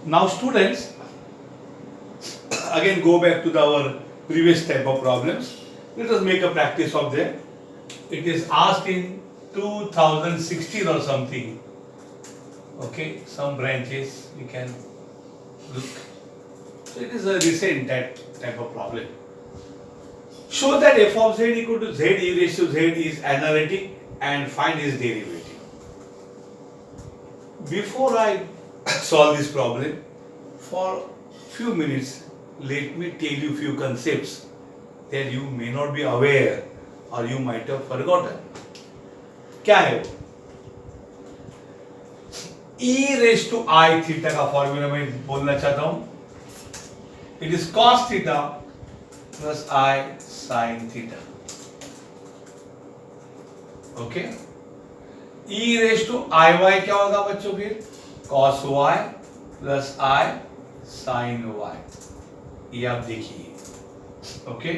Now students, again go back to our previous type of problems. Let us make a practice of them. It is asked in 2016 or something. Okay, some branches we can look. So it is a recent type of problem. Show that f of z equal to z e raised to z is analytic and find its derivative. Before I solve this problem, for few minutes, let me tell you few concepts that you may not be aware or you might have forgotten. क्या है वो? e raised to I theta का formula मैं बोलना चाहता हूं. It is cos theta plus I sin theta. Okay? e raised to iy क्या होगा बच्चों फिर? cos y plus I sin y. ये आप देखिए. Okay?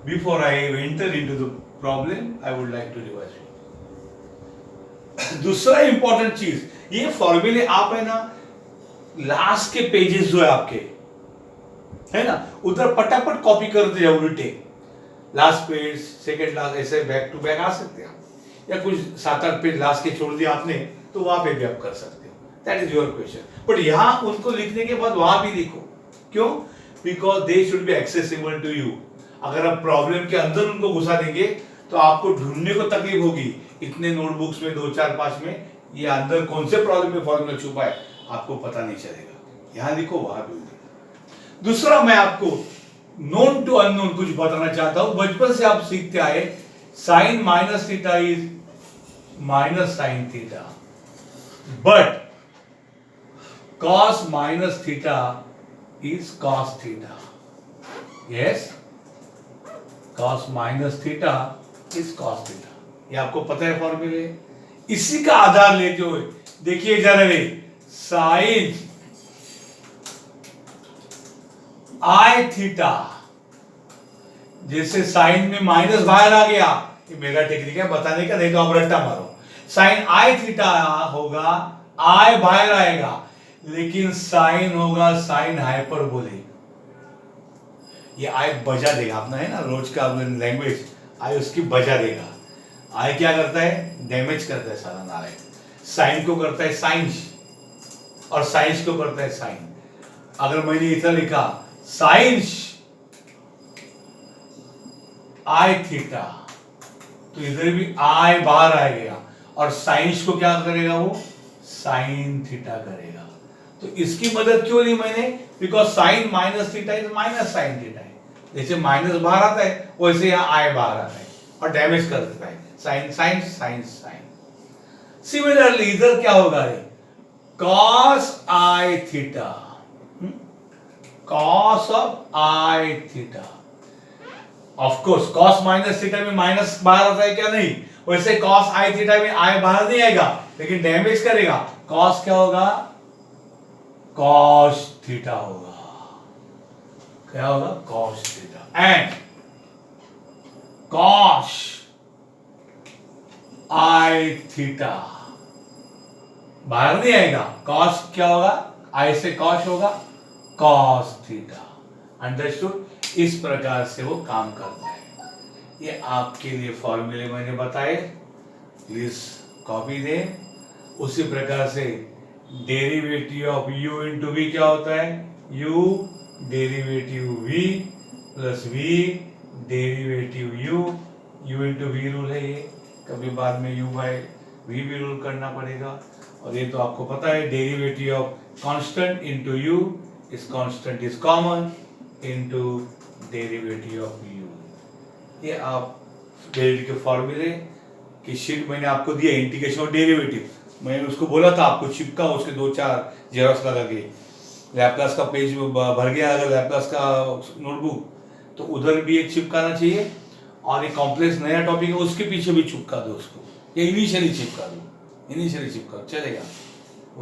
Before I enter into the problem, I would like to revise it. दूसरा important चीज, ये फॉर्मूले आप है ना लास्ट के पेजेस जो है आपके, है ना, उधर पटापट कॉपी करते जाओ उल्टे. लास्ट पेज, सेकंड लास्ट, ऐसे बैक टू बैक आ सकते हैं आप, या कुछ 7-8 पेज लास्ट के छोड़ दिया आपने तो वहां पे भी आप कर सकते हो. That is your question. But यहां उनको लिखने के बाद वहां भी लिखो. क्यों? Because they should be accessible to you. अगर आप प्रॉब्लम के अंदर उनको घुसा देंगे तो आपको ढूंढने को तकलीफ होगी. इतने नोटबुक्स में 2-4-5 में ये अंदर कौन से प्रॉब्लम में फॉर्मूला छुपा है आपको पता नहीं चलेगा. यहां लिखो, वहां भी लिखो. दूसरा मैं आपको नोन टू अननोन कुछ बताना चाहता हूं. बचपन से आप सीखते आए sine minus theta is minus sine theta, but cos minus theta is cos theta. Yes, cos minus theta is cos theta. ये आपको पता है फॉर्मूले. इसी का आधार लेते हुए देखिए जरा रे, साइन आई थीटा, जैसे साइन में माइनस बाहर आ गया, ये मेरा टेक्निक है बताने का, नहीं तो आप रट्टा मारो. साइन आई थीटा होगा, आई बाहर आएगा, लेकिन साइन होगा साइन हाइपरबोलिक. ये आई बजा देगा अपना, है ना, रोज का लैंग्वेज. आई उसकी बजा देगा. आई क्या करता है? डैमेज करता है सारा नारायण. साइन को करता है साइंस, और साइंस को करता है साइन. अगर मैंने इतना लिखा साइंस आई थीटा, तो इधर भी आई बाहर आएगा, और साइंस को क्या करेगा? वो साइन थीटा करेगा. तो इसकी मदद क्यों ली मैंने? Because sign minus theta is minus sine theta है. जैसे माइनस बाहर आता है वैसे यहाँ आई बाहर आता है और डैमेज कर देता है. Sine sine sine sine. Similarly इधर क्या होगा? Cos I theta, cos of I theta. Of course cos minus theta में माइनस बाहर आता है क्या? नहीं. वैसे कॉस आई थीटा में आई बाहर नहीं आएगा, लेकिन डैमेज करेगा. कॉस क्या होगा? कॉस थीटा होगा. क्या होगा? Cos theta. And cos I theta बाहर नहीं आएगा. कॉस क्या होगा? आई से कॉस होगा, कॉस थीटा. अंडरस्टूड? इस प्रकार से वो काम करता है. ये आपके लिए फॉर्मूले मैंने बताए, प्लीज कॉपी दें. उसी प्रकार से derivative of u into V क्या होता है? u derivative v plus v derivative u. u into V rule है ये. कभी बाद में u बाय v भी रूल करना पड़ेगा. और ये तो आपको पता है derivative of constant into u इस constant is common into derivative of u. ये आप डेरिवेटिव के फॉर्मूले की शीट मैंने आपको दिया, इंटीग्रेशन ऑफ डेरिवेटिव. मैंने उसको बोला था आपको चिपका उसके 2-4 जेरॉक्स लगा के. लैपलास का पेज भर गया अगर लैपलास का नोटबुक, तो उधर भी एक चिपकाना चाहिए, और एक कॉम्प्लेक्स नया टॉपिक है उसके पीछे भी चिपका दो उसको. ये इनिशियली चिपका दो, इनिशियली चिपका चलेगा.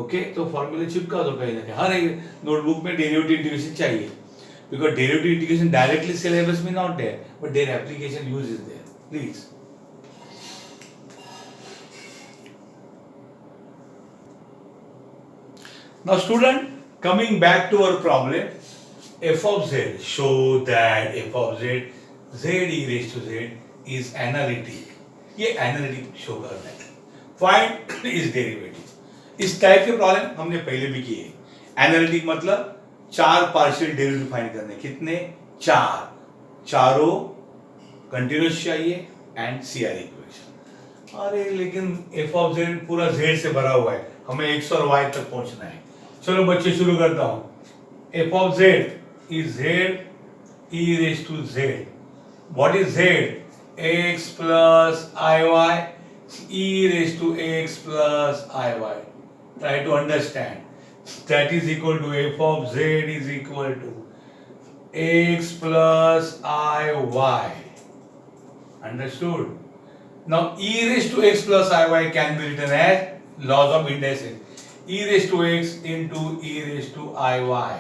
ओके, तो फॉर्मूले चिपका दो कहीं ना कहीं. हर एक नोटबुक में डेरिवेटिव इंटीग्रेशन चाहिए, because derivative integration directly syllabus में not there, but there application use is there. Please. Now student, Coming back to our problem, f of z, show that f of z, z e raised to z is analytic. ये analytic show करना है. Find is derivative. इस type के problem हमने पहले भी किए. Analytic मतलब 4 पार्शियल डेरिवेटिव फाइंड करने. कितने? 4. चारों कंटिन्यूस चाहिए एंड CR इक्वेशन. अरे लेकिन f ऑफ z पूरा z से भरा हुआ है, हमें x और y तक पहुंचना है. चलो बच्चे शुरू करता हूं. f of z is z e raised to z. What is z? X plus iy e raised to x plus iy. Try to understand. That is equal to f of z is equal to x plus iy. Understood? Now e raised to x plus iy can be written as laws of indices. E raised to x into e raised to iy.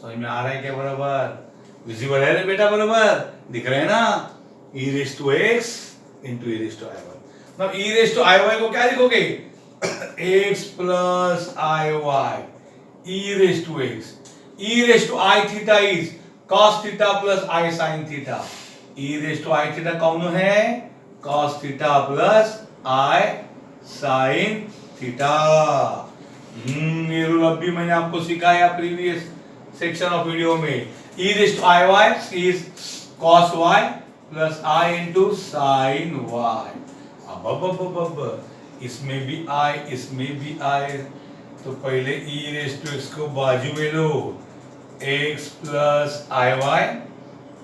समझ में आ रहा है क्या? बराबर visible है बेटा? बराबर दिख रहा है ना? e raised to x into e raised to iy. Now e raised to iy को क्या लिखोगे? x plus iy e raised to x. e raised to I theta is cos theta plus I sin theta. e raised to I theta कौन है? cos theta plus I sin theta. ये rule अभी मैंने आपको सिखाया previous section of video में. e raised to iy is cos y plus I into sin y. अब इसमें भी I, इसमें भी I. तो पहले e raised to x को बाजू में लो. x plus iy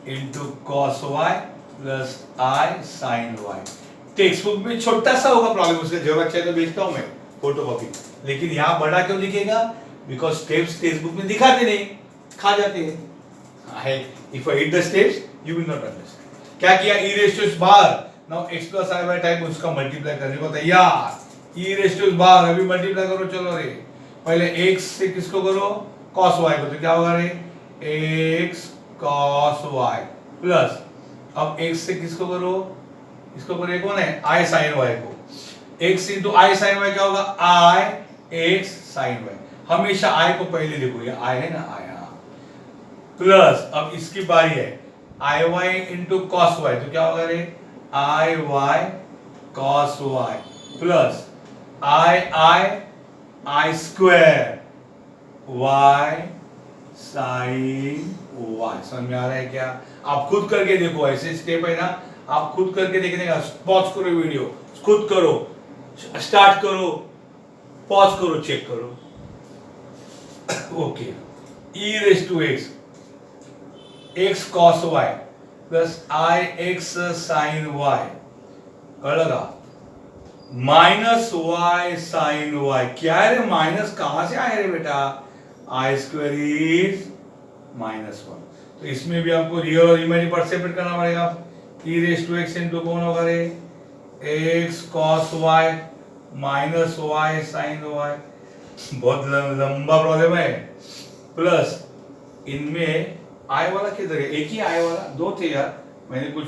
into cos y plus I sin y. Text book में छोटा सा होगा प्रॉब्लम, उसका जवाब चाहिए तो भेजता हूं मैं फोटोकॉपी. लेकिन यहाँ बड़ा क्यों लिखेगा? बिकॉज स्टेप्स टेक्स्ट बुक में दिखाते नहीं, खा जाते हैं. If I read the steps you will not understand. क्या किया? e raised to x bar. Now x plus iy type उसका मल्टीप्लाई करने को तैयार. e raised to x बार अभी मल्टीप्लाई करो. चलो रे, पहले x से किसको करो? cos y को. तो क्या होगा रे? x cos y प्लस अब x से किसको करो? इसको करो. कौन है? I sin y को. x into I sin y क्या होगा? I x sin y. हमेशा I को पहले लिखो, ये I है ना? I. प्लस अब इसकी बारी है iy into cos y. तो क्या होगा रे? iy cos y plus I square y sin y. समझ में आ रहा है क्या? आप खुद करके देखो, ऐसे स्टेप है ना, आप खुद करके देखने का. पॉज करो वीडियो, खुद करो, स्टार्ट करो, पॉज करो, चेक करो. Okay. e raised to x x cos y plus I x sin y करेगा माइनस y sin y. क्या है रे? माइनस कहां से आया रे बेटा? I square is -1. तो इसमें भी आपको रियल और इमेजिनरी पार्ट सेपरेट करना पड़ेगा. e raised to x into कौन होगा रे? x cos y minus y sin y. बहुत लंबा प्रॉब्लम है. प्लस इनमें i वाला किधर है? एक ही i वाला, दो थे यार, मैंने कुछ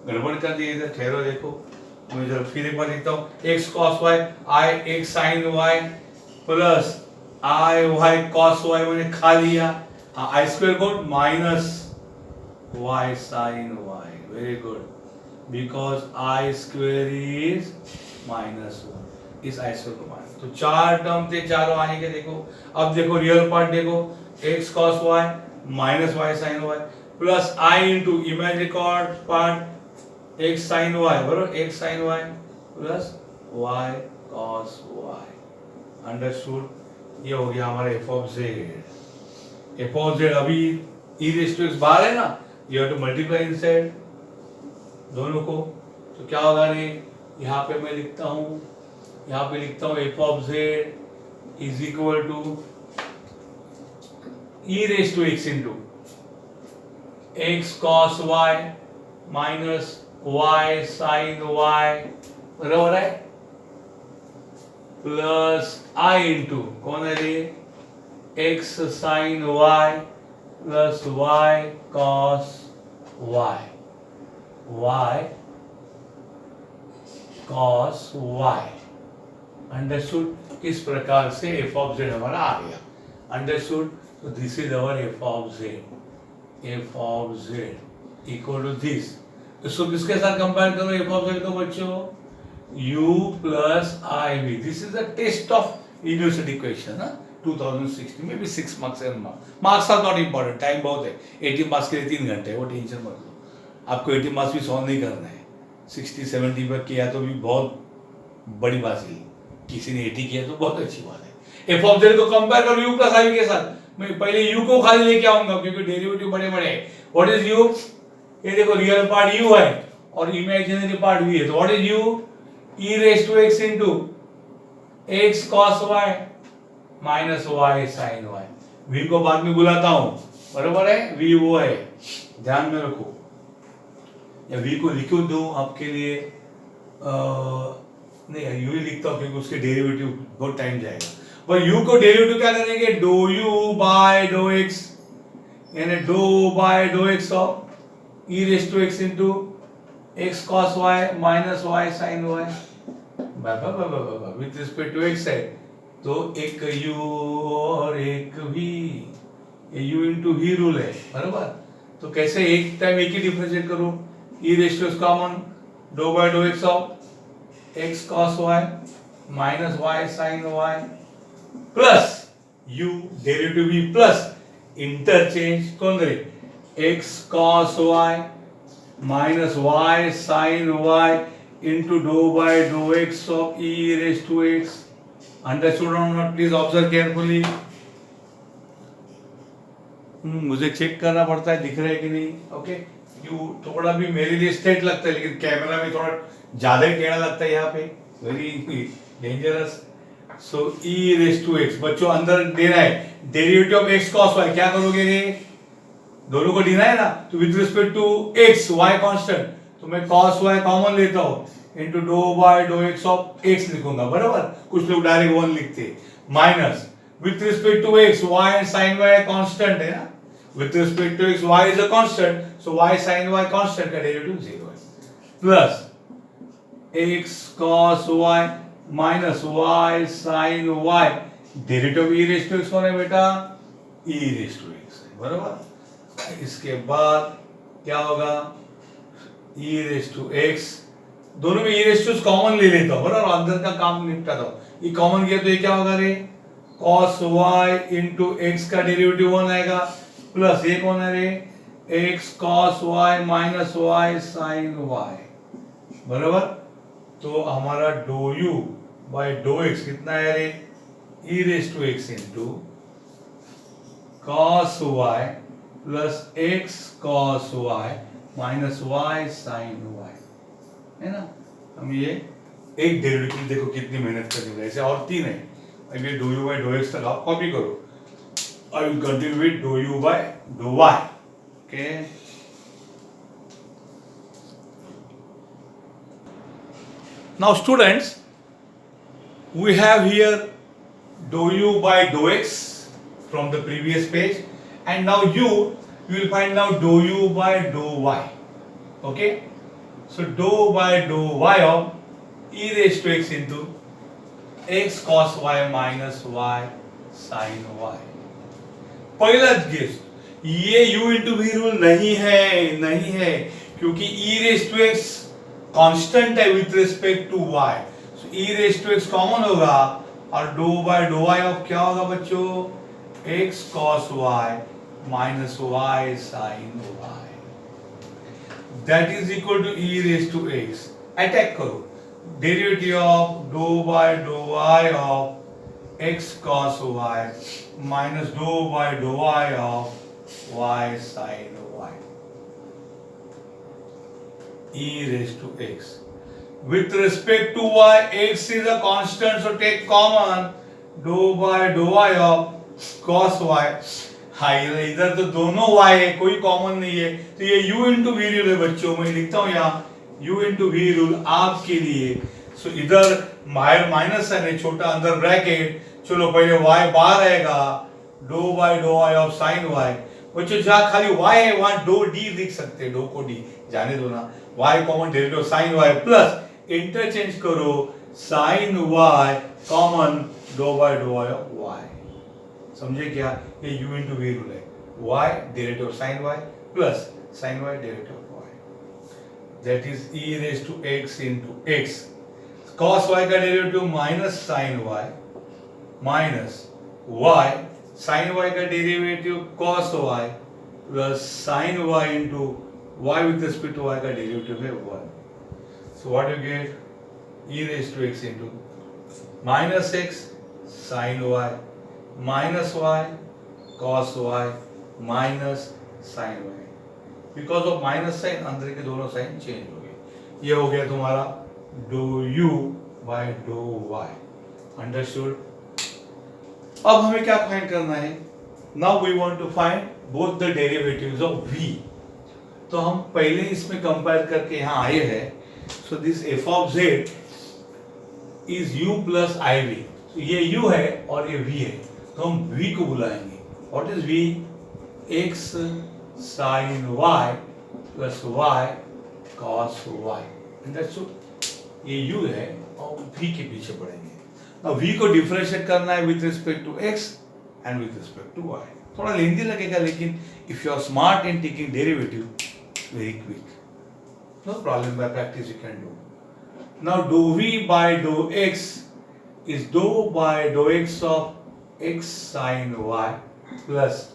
गड़बड़ कर दी इधर. ठहरो देखो, मैं जरा फिर एक बार लिखता हूँ. x cos y I x sin y plus I y cos y मैंने खा लिया. I स्क्वायर को minus y sin y. Very good, because I square is -1. इस I स्क्वायर को माइनस. तो चार टर्म थे, चारों आने के. देखो अब देखो रियल पार्ट देखो. x cos y minus y sin y plus I into imaginary part x sin y बरोबर. x sin y plus y cos y. Understood? ये हो गया हमारा f of z. f of z अभी e raised to x बाहर है ना, you have to multiply inside दोनों को. तो क्या होगा रे? यहाँ पे मैं लिखता हूँ, यहाँ पे लिखता हूँ f of z is equal to e raised to x into x cos y minus y sin y बराबर है प्लस I into कौन है रे? x sin y plus y cos y. y cos y. Understood? इस प्रकार से f of z हमारा आ गया. Understood? So this is our f of z. f of z equal to this. इसको किसके साथ कंपेयर करो f of z को बच्चों? u plus iv. This is the test of university question, huh? 2016, maybe 6 marks and marks. Marks are not important. Time बहुत है. 80 marks के लिए 3 घंटे. वो टेंशन मत लो. आपको 80 marks भी सॉल्व नहीं करना है. 60-70 पर किया तो भी बहुत बड़ी बात है. किसी ने 80 किया तो बहुत अच्छी बात है. f of z को कंपेयर करो u plus iv के साथ. मैं पहले u को खाली लेके आऊंगा क्योंकि डेरिवेटिव बड़े बड़े हैं. What is u? ये देखो रियल पार्ट u है और इमेजिनरी पार्ट v है. तो what is u? e raised to x into x cos y minus y sin y. v को बाद में बुलाता हूं, बराबर है? v वो है, ध्यान में रखो. या v को लिखूं दूं आपके लिए? नहीं, u ही लिखता हूं क्योंकि उसके डेरिवेटिव बहुत टाइम जाएगा. पर u को डेरिवेटिव क्या करेंगे? Doe u by dough x, यानी doe by dough x of e raised to x into x cos y minus y sin y. With respect to x है तो एक u और एक v, ये u इंटू v रूल है, बराबर? तो कैसे एक टाइम एक ही डिफरेंशिएट करो? e raised to x common, doe by dough x of x cos y minus y sin y plus u derivative v plus interchange कौन करे? x cos y minus y sin y into dou by dou x of e raised to x. Understood or not? Please observe carefully. मुझे check करना पड़ता है दिख रहा है कि नहीं. ओके, यू थोड़ा भी मेरे लिए स्ट्रेट लगता है लेकिन कैमरा में थोड़ा ज्यादा ही टेढ़ा लगता है यहाँ पे. Very dangerous. So e raised to x बच्चों अंदर देना है derivative of x cos y. क्या करोगे रे? दोनों को देना है ना. तो with respect to x y constant, तो मैं cos y कॉमन लेता हूँ into doe by dough x of x लिखूंगा, बराबर? कुछ लोग डायरेक्ट 1 लिखते. Minus with respect to x y and sin y constant है ना. With respect to x y is a constant, so y sin y constant का derivative 0 है. Plus x cos y minus y sin y, derivative e raised to x कौन है बेटा? e raised to x है, बराबर? इसके बाद क्या होगा? e raised to x, दोनों में e raised to x common ले लेता हूं, बराबर? अंदर का काम निपटाता हूं. ये कॉमन किया तो ये क्या होगा रे? cos y into x का डेरिवेटिव 1 आएगा प्लस ये कौन है रे? x cos y minus y sin y, बराबर? तो हमारा doe u by dough x कितना है रे? e raised to x into cos y plus x cos y minus y sin y, है ना. हम ये एक डेरिवेटिव देखो कितनी मेहनत करनी है. ऐसे और 3 है. अब ये doe u by dough x तक आप कॉपी करो. I will continue with doe u by dough y. Okay, now students, we have here dou u by dou x from the previous page, and now you will find now dou u by dou y. Okay, so dou by dou y of e raised to x into x cos y minus y sin y. पहला गेस, ये u into v rule नहीं है क्योंकि e raised to x constant है with respect to y. e raised to x common होगा और do by dough y of क्या होगा बच्चों? x cos y minus y sin y. That is equal to e raised to x. Attack करो. Derivative of do by dough y of x cos y minus do by dough y of y sin y. e raised to x. With respect to y, x is a constant, so take common dou by dou y of cos y. हाँ, इधर तो दोनों y है, कोई common नहीं है, तो ये u into v रूल है बच्चों. मैं लिखता हूँ यहाँ u into v रूल आपके लिए. सो इधर माइनस है, छोटा अंदर ब्रैकेट. चलो पहले y बाहर आएगा, doe by dough y of sin y. बच्चों जहाँ खाली y है वहाँ डो d लिख सकते हैं. डो को d जाने दो ना. y common derivative sin y plus interchange करो sin y common doe by dough y of y. समझे क्या? ये u इंटू वी रूल है, y derivative of sine y plus sine y derivative of y, that is e raise to x into x, cos y का derivative minus sine y minus y, sine y का derivative cos y plus sine y into y with respect to y का derivative है 1. So what you get? E raised to x into minus x sin y minus y cos y minus sin y. Because of minus sign अंदर के दोनों sign change हो गए. ये हो गया तुम्हारा dou u by dou y. Understood? अब हमें क्या फाइंड करना है? Now we want to find both the derivatives of v. तो हम पहले इसमें कंपेयर करके यहाँ आए हैं. So this f of z is u plus iv. So ये u है और ये v है, तो हम v को बुलाएंगे. What is v? x sin y plus y cos y. Understood? ये u है और v के पीछे पड़ेंगे. Now v को डिफरेंशिएट करना है with respect to x and with respect to y. थोड़ा लेंदी लगेगा, लेकिन if you are smart in taking derivative, very quick. No problem, by practice you can do. Now dou v by dou x is dou by dou x of x sin y plus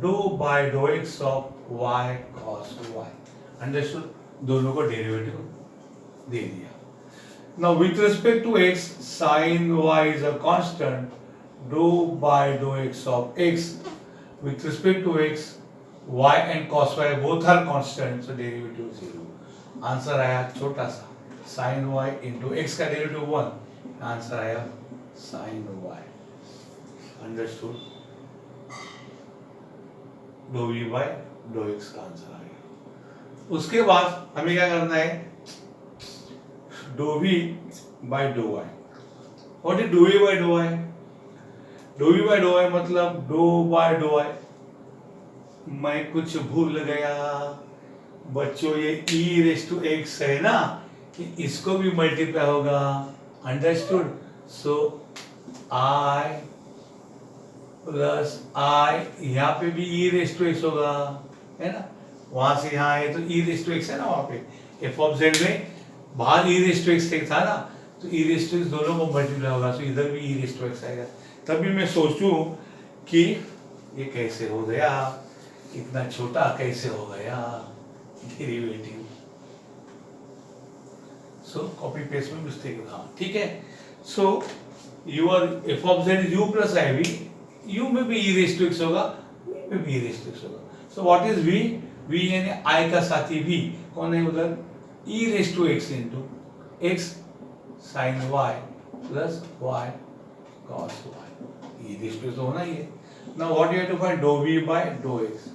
dou by dou x of y cos y. Understood? दोनों को derivative दे दिया. Now with respect to x, sin y is a constant. Dou by dou x of x with respect to x, y and cos y both are constant, so derivative 0. Answer आया छोटा सा sin y into x का derivative 1, answer आया sin y. Understood? dou v by dou x का answer आ गया. उसके बाद हमें क्या करना है? dou v by dou y. What is dou v by dou y? dou v by dou y मतलब dou by dou y. मैं कुछ भूल गया बच्चों, ये e रेस टू x है ना, इसको भी मल्टीप्लाई होगा. Understood? So i plus i, यहाँ पे भी e रेस टू x होगा, है ना. वहां से यहाँ है तो e रेस टू x है ना, वहां पे f ऑफ z में बाहर e रेस टू x था ना, तो e रेस टू x दोनों को मल्टीप्लाई होगा, तो इधर भी e रेस टू x आएगा. तभी मैं सोचूं कि ये कैसे हो गया, इतना छोटा कैसे हो गया डेरिवेटिव. सो कॉपी पेस्ट में मिस्टेक था, ठीक है. So your F of Z U plus I V, U में भी ई रेस टू एक्स होगा, वी में भी ई रेस टू एक्स होगा. So what is V? V यानी आई का साथी वी कौन है उधर? E raise to X into X sine Y plus Y cos Y. E raise to तो होना ही है. Now what you have to find? Doe V by dough X,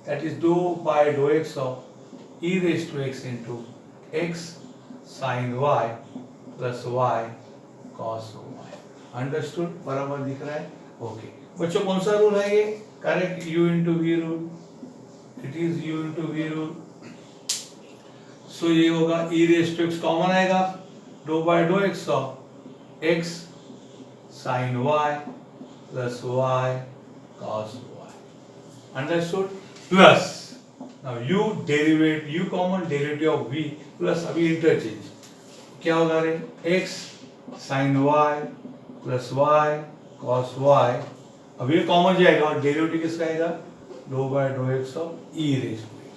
that is dou by dou x of e raised to x into x sin y plus y cos y. Understood? बराबर दिख रहा है? Okay बच्चों, कौन सा rule है ये? Correct, u into v rule. It is u into v rule. So ये होगा e raised to x common आएगा, dou by dou x of x sin y plus y cos y. Understood? Plus now u derivative, u common derivative of v plus अभी interchange क्या होगा रे? x sin y plus y cos y. अब ये common जाएगा और derivative किसका आएगा? dou by dou x of e raised to x.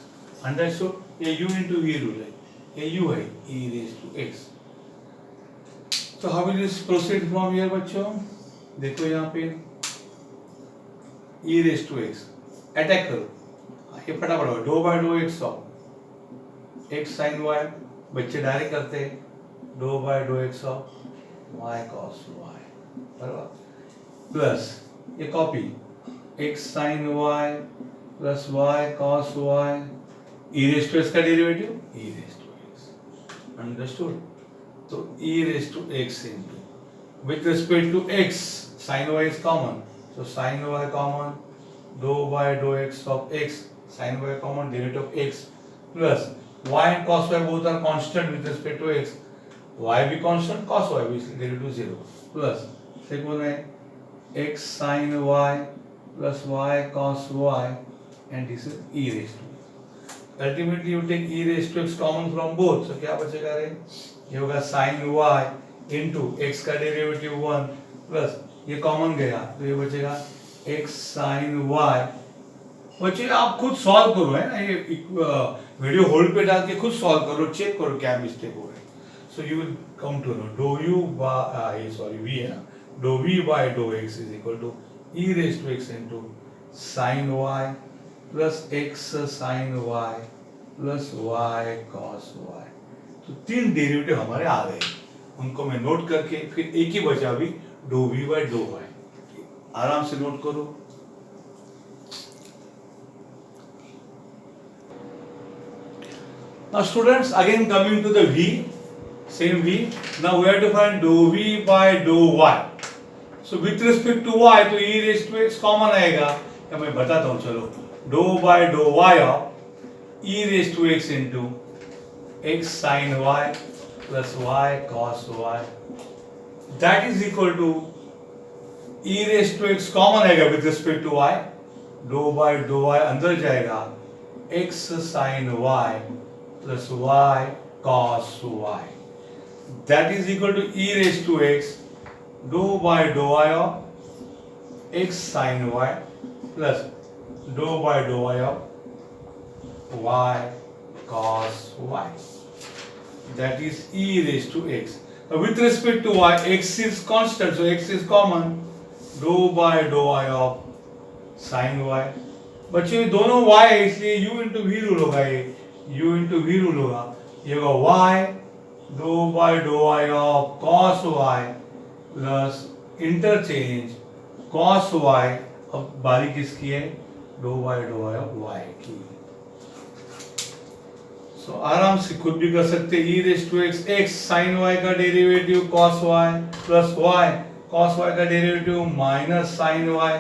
Understood? ये u into v रूल है, ये u है e raised to x. तो how will this proceed from here बच्चों? देखो यहाँ पे e raised to x attack करो. ये फटाफट हो, dou by dou x of x sin y, बच्चे डायरेक्ट करते हैं, dou by dou x of y cos y, बराबर. प्लस ये copy x sin y plus y cos y, e raised to x का derivative e raised to x. Understood? तो e raised to x into with respect to x, sin y is common, so sin y common, dou by dou x of x sin y common derivative of x plus y and cos y both are constant with respect to x, y भी constant, cos y भी derivative 0 plus से कौन है x sin y plus y cos y, and this is e raised to x. Ultimately you take e raised to x common from both, so क्या बचेगा रे, ये होगा sin y into x का derivative 1 plus ये common गया तो ये बचेगा x sin y। बच्चे आप खुद सॉल्व करो, है ना, ये वीडियो होल्ड पे डाल के खुद सॉल्व करो, चेक करो क्या मिस्टेक हो रहा है। So you will come to know doe you by v है ना, doe v by dough x is equal to e raise to x into sin y plus x sin y plus y cos y। तो तीन derivative हमारे आ गए, उनको मैं note करके फिर एक ही बचा भी doe v by dough y, आराम से नोट करो। Now students, again coming to the v, same v. Now we have to find dou v by dou y. So with respect to y, तो e raised to x common आएगा, या मैं बताता हूँ चलो, dou by dou y of e raised to x into x sin y plus y cos y, that is equal to e raised to x common आएगा with respect to y, dou by dou y अंदर जाएगा x sin y plus y cos y, that is equal to e raised to x dou by dou y of x sin y plus dou by dou y of y cos y, that is e raised to x. Now with respect to y, x is constant, so x is common, dou by dou y of sin y। बच्चे दोनों y है इसलिए u into v rule होगा, ये u into v rule होगा, ये होगा y dou by dou y of cos y plus interchange cos y, अब बारी किसकी है, dou by dou y of y की। सो आराम से खुद भी कर सकते, e raised to x, x sin y का derivative cos y plus y cos y का derivative minus sin y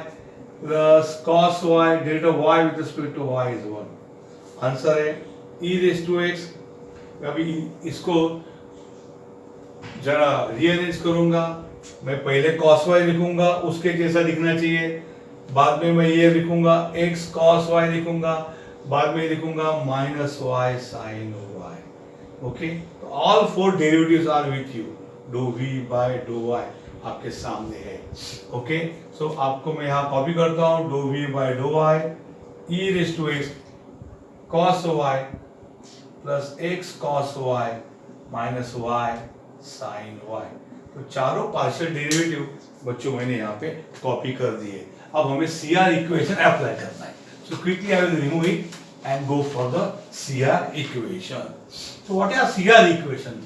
plus cos y, derivative y with respect to y is 1। Answer है e raised to x। अभी इसको जरा rearrange करूंगा, मैं पहले cos y लिखूंगा, उसके जैसा लिखना चाहिए, बाद में मैं ये लिखूंगा x cos y लिखूंगा, बाद में लिखूंगा minus y sin y। Okay, तो all four derivatives are with you, do v by dough y आपके सामने है। ओके, सो आपको मैं यहाँ कॉपी करता हूँ, doe v by dough y e raise to x cos y plus x cos y minus y sin y। तो चारों पार्शियल डेरिवेटिव बच्चों मैंने यहाँ पे कॉपी कर दिए। अब हमें CR इक्वेशन अप्लाई करना है, so quickly I will remove it and go for the CR equation. तो व्हाट आर CR इक्वेशन?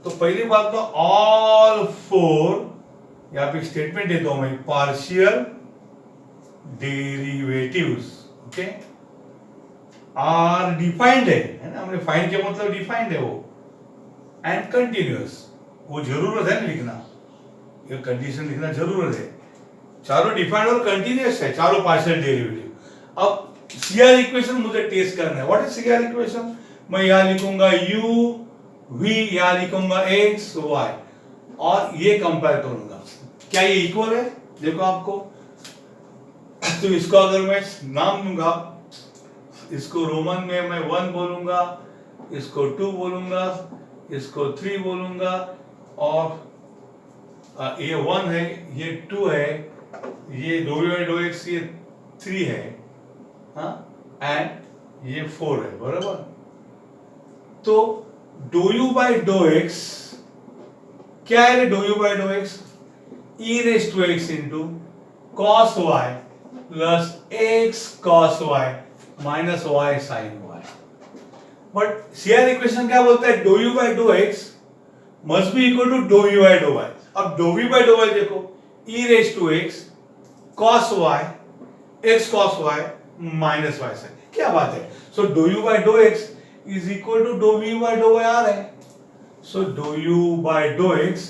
तो पहली बात तो ऑल फोर, यहाँ पे स्टेटमेंट देता हूं मैं, partial derivatives okay are defined है ना, हमने फाइंड किया मतलब डिफाइंड है वो, एंड कंटिन्यूअस, वो जरूरत है ना लिखना, ये कंडीशन लिखना जरूरत है, चारों डिफाइंड और कंटिन्यूअस है, चारों पार्शियल डेरिवेटिव। अब CR इक्वेशन मुझे टेस्ट करना है, व्हाट इज CR इक्वेशन? मैं यहां लिखूंगा u v, यहां लिखूंगा x y और ये कंपेयर करूंगा, क्या ये इक्वल है? देखो आपको, तो इसको अगर मैं नाम दूंगा, इसको रोमन में मैं 1 बोलूंगा, इसको 2 बोलूंगा, इसको 3 बोलूंगा, और ये 1 है, ये 2 है, ये डो y डो x ये 3 है, हाँ, एंड ये 4 है, बराबर। तो डो u बाय डो x क्या है? डो u by dough x e raise to x into cos y plus x cos y minus y sin y। But CR equation क्या बोलता है? डो u by dough x must be equal to डो v by dough y। अब डो v by dough y देखो, e raise to x cos y x cos y minus y sin, क्या बात है। सो डो u by dough x is equal to डो v by dough y आ रहा है, सो डो u by dough x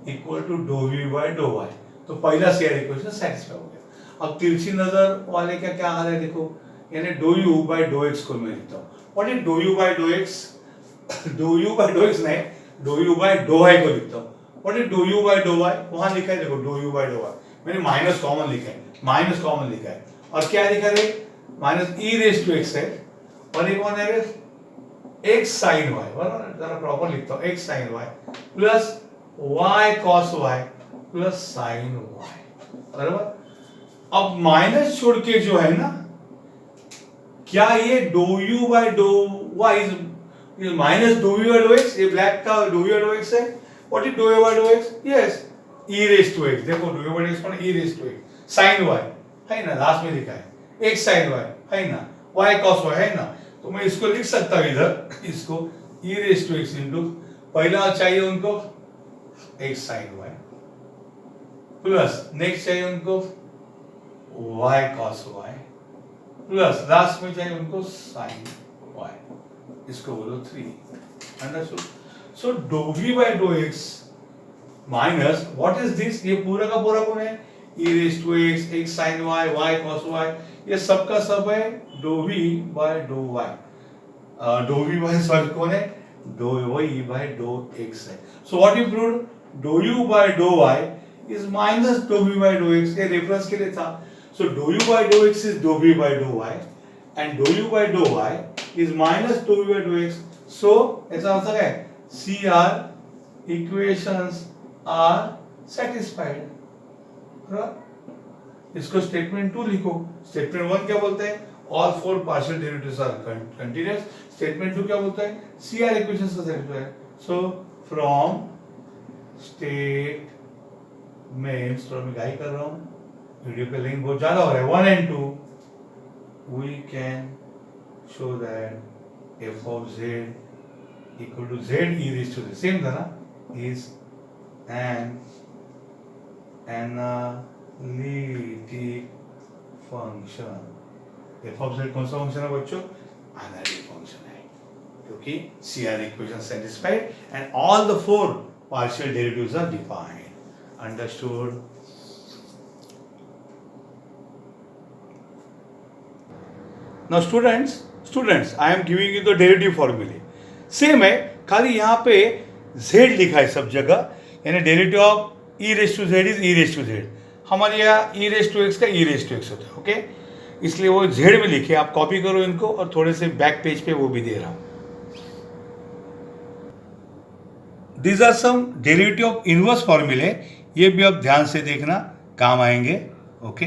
equal to डो v बाय डो y। तो पहला CR इक्वेशन सेटिस्फाई हो गया। अब तिरछी नजर वाले का क्या आ रहा है देखो, यानी डो u बाय डो x को मैं लिखता हूँ, व्हाट इज डो u बाय डो x? डो u बाय डो x नहीं, डो u बाय डो y को लिखता हूँ, what is dough you by dough y, वहां लिखा है देखो dough you by dough y, मैंने माइनस कॉमन लिखा है, माइनस कॉमन लिखा है, और क्या लिखा है minus e raise to x है, और एक वन है एक्स साइन वाई, बराबर, जरा प्रॉपर लिखता हूं, x sine Y plus Y cos Y plus sine y, बराबर। अब माइनस छोड़ के जो है ना, क्या ये do you by dough Y is minus do you by dough X, ये ब्लैक का do you by dough X है, what is dough you by dough X, yes E raise to X, देखो dough you by dough X पर E raise to X sine Y है ना, last में लिखा है एक्स साइन वाई है ना, वाई कॉस वाई है ना, तो मैं इसको लिख सकता हूं इधर, इसको E raise to X into पहला चाहिए उनको X sine Y plus next चाहिए उनको Y cos Y plus last में चाहिए उनको साइन वाई, इसको बोलो 3, understood. So do V by dough X minus what is this, ये पूरा का पूरा कौन है, E raise to X, X sine Y, Y cos Y, ये सब का सब है do V by dough Y, dough V by sorry कौन है, do Y by dough X है। So what you prove, do you by dough Y is minus do V by dough X, ये reference के लिए था। So do you by dough X is do V by dough Y and do you by dough Y is minus do V by dough X. सो ऐसा answer है C R equations are satisfied. इसको statement 2 लिखो। Statement 1 क्या बोलते हैं, all four partial derivatives are continuous. Statement 2 क्या बोलता है, सी आर इक्वेशंस का सेटिस्फाइड। सो फ्रॉम स्टेटमेंट्स, थोड़ा मैं गाइड कर रहा हूं, वीडियो पे लिंक बहुत ज्यादा हो रहा है, 1 and 2 we can show that f of z equal to z e raised to z, same था ना, is an analytic function। f of z कौन सा फंक्शन है बच्चों, एनालिटिक फंक्शन है, क्योंकि CR equation satisfied and all the four partial derivatives are defined। Understood? Now students, I am giving you the derivative formula। Same है, खाली यहाँ पे z लिखा है सब जगह, यानी derivative of e raise to z is e raise to z। हमारे यहाँ e रेस टू x का e रेस टू x होता है, ओके, इसलिए वो z में लिखे, आप कॉपी करो इनको, और थोड़े से बैक पेज पे वो भी दे रहा हूँ। These are some derivative of inverse formulae, ये भी आप ध्यान से देखना, काम आएंगे, okay.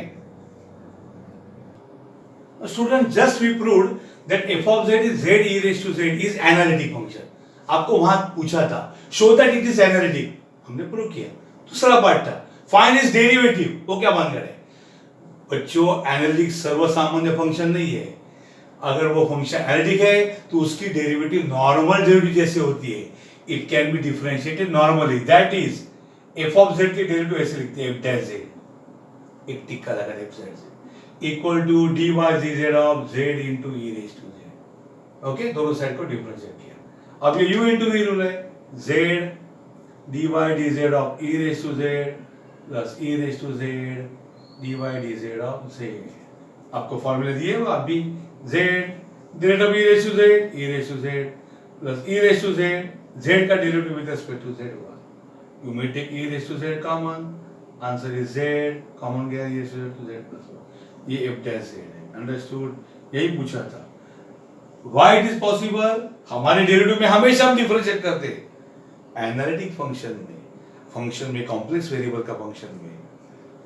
Student, just we proved that f of z is z e raised to z is analytic function। आपको वहां पूछा था, show that it is analytic, हमने प्रूव किया। दूसरा पार्ट था फाइंड इट्स डेरिवेटिव, वो क्या मान करे बच्चों, एनालिटिक सर्वसामान्य फंक्शन नहीं है। अगर वो फंक्शन एनालिटिक है तो उसकी डेरिवेटिव नॉर्मल डेरिवेटिव जैसे होती है, it can be differentiated normally, that is f of z की डेरिवेटिव ऐसे लिखते हैं f dash z, एक टिक्का लगा f dash z equal to dy dz of z into e raise to z। Okay, दोनों साइड को डिफरेंशिएट किया। अब ये u इंटू v रूल है, z dy dz of e raise to z plus e raise to z dy dz of z। आपको formula दिए हो, आप भी z derivative of e raise to z, e raise to z plus e raise to z, z का derivative with respect to z हुआ। You may take e raise to z common, answer is z, common गया e raise to z plus 1, ये f dash z है। Understood, यही पूछा था। Why it is possible, हमारे derivative में हमेशा हम डिफरेंशिएट करते हैं एनालिटिक फंक्शन में कॉम्प्लेक्स वेरिएबल का फंक्शन में,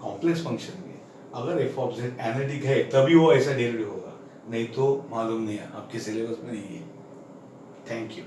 कॉम्प्लेक्स फंक्शन में अगर f of z एनालिटिक है तभी वो ऐसा डेरिवेटिव होगा, नहीं तो मालूम नहीं है, आपके सिलेबस में नहीं है। Thank you.